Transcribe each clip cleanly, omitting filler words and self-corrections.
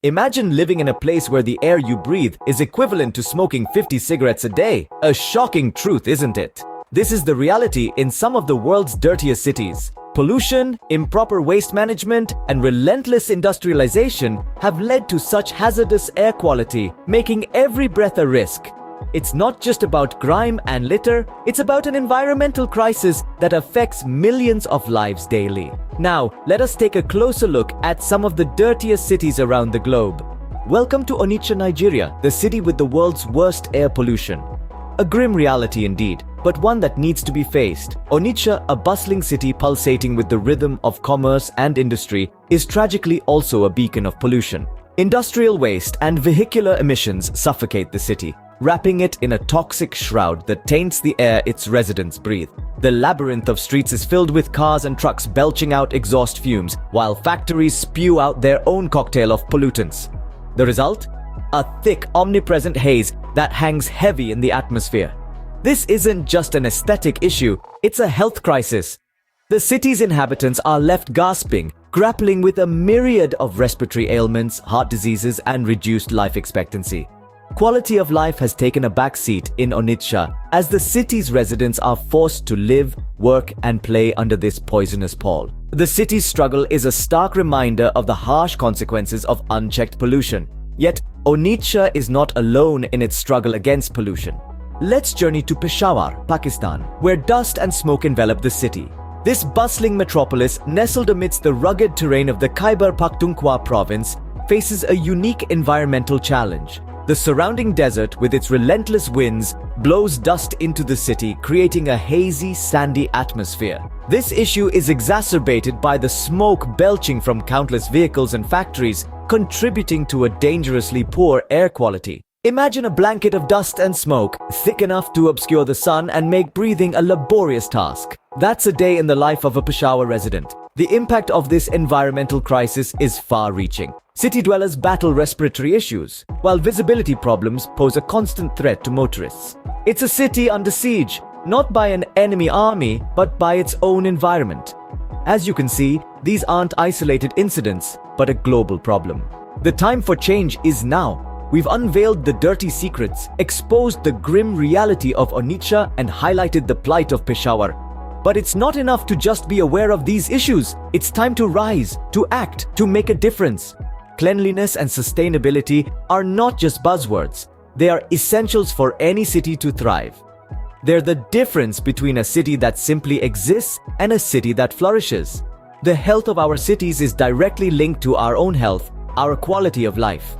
Imagine living in a place where the air you breathe is equivalent to smoking 50 cigarettes a day. A shocking truth, isn't it? This is the reality in some of the world's dirtiest cities. Pollution, improper waste management, and relentless industrialization have led to such hazardous air quality, making every breath a risk. It's not just about grime and litter, it's about an environmental crisis that affects millions of lives daily. Now, let us take a closer look at some of the dirtiest cities around the globe. Welcome to Onitsha, Nigeria, the city with the world's worst air pollution. A grim reality indeed, but one that needs to be faced. Onitsha, a bustling city pulsating with the rhythm of commerce and industry, is tragically also a beacon of pollution. Industrial waste and vehicular emissions suffocate the city, wrapping it in a toxic shroud that taints the air its residents breathe. The labyrinth of streets is filled with cars and trucks belching out exhaust fumes, while factories spew out their own cocktail of pollutants. The result? A thick, omnipresent haze that hangs heavy in the atmosphere. This isn't just an aesthetic issue, it's a health crisis. The city's inhabitants are left gasping, grappling with a myriad of respiratory ailments, heart diseases, and reduced life expectancy. Quality of life has taken a backseat in Onitsha as the city's residents are forced to live, work, and play under this poisonous pall. The city's struggle is a stark reminder of the harsh consequences of unchecked pollution. Yet, Onitsha is not alone in its struggle against pollution. Let's journey to Peshawar, Pakistan, where dust and smoke envelop the city. This bustling metropolis, nestled amidst the rugged terrain of the Khyber Pakhtunkhwa province, faces a unique environmental challenge. The surrounding desert, with its relentless winds, blows dust into the city, creating a hazy, sandy atmosphere. This issue is exacerbated by the smoke belching from countless vehicles and factories, contributing to a dangerously poor air quality. Imagine a blanket of dust and smoke, thick enough to obscure the sun and make breathing a laborious task. That's a day in the life of a Peshawar resident. The impact of this environmental crisis is far-reaching. City dwellers battle respiratory issues, while visibility problems pose a constant threat to motorists. It's a city under siege, not by an enemy army, but by its own environment. As you can see, these aren't isolated incidents, but a global problem. The time for change is now. We've unveiled the dirty secrets, exposed the grim reality of Onitsha, and highlighted the plight of Peshawar. But it's not enough to just be aware of these issues. It's time to rise, to act, to make a difference. Cleanliness and sustainability are not just buzzwords. They are essentials for any city to thrive. They're the difference between a city that simply exists and a city that flourishes. The health of our cities is directly linked to our own health, our quality of life.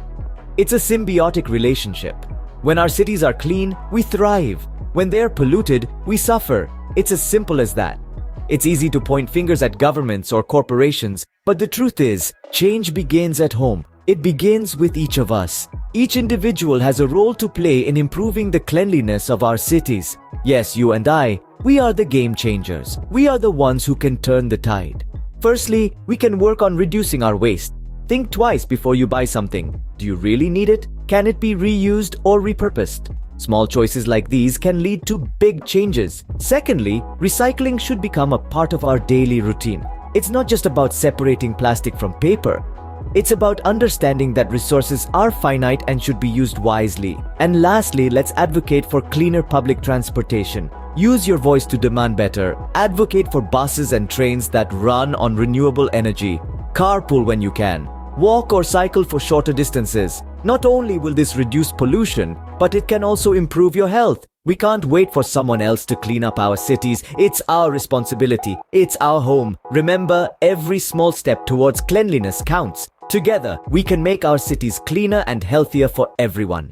It's a symbiotic relationship. When our cities are clean, we thrive. When they're polluted, we suffer. It's as simple as that. It's easy to point fingers at governments or corporations, but the truth is, change begins at home. It begins with each of us. Each individual has a role to play in improving the cleanliness of our cities. Yes, you and I, we are the game changers. We are the ones who can turn the tide. Firstly, we can work on reducing our waste. Think twice before you buy something. Do you really need it? Can it be reused or repurposed? Small choices like these can lead to big changes. Secondly, recycling should become a part of our daily routine. It's not just about separating plastic from paper. It's about understanding that resources are finite and should be used wisely. And lastly, let's advocate for cleaner public transportation. Use your voice to demand better. Advocate for buses and trains that run on renewable energy. Carpool when you can. Walk or cycle for shorter distances. Not only will this reduce pollution, but it can also improve your health. We can't wait for someone else to clean up our cities. It's our responsibility. It's our home. Remember, every small step towards cleanliness counts. Together, we can make our cities cleaner and healthier for everyone.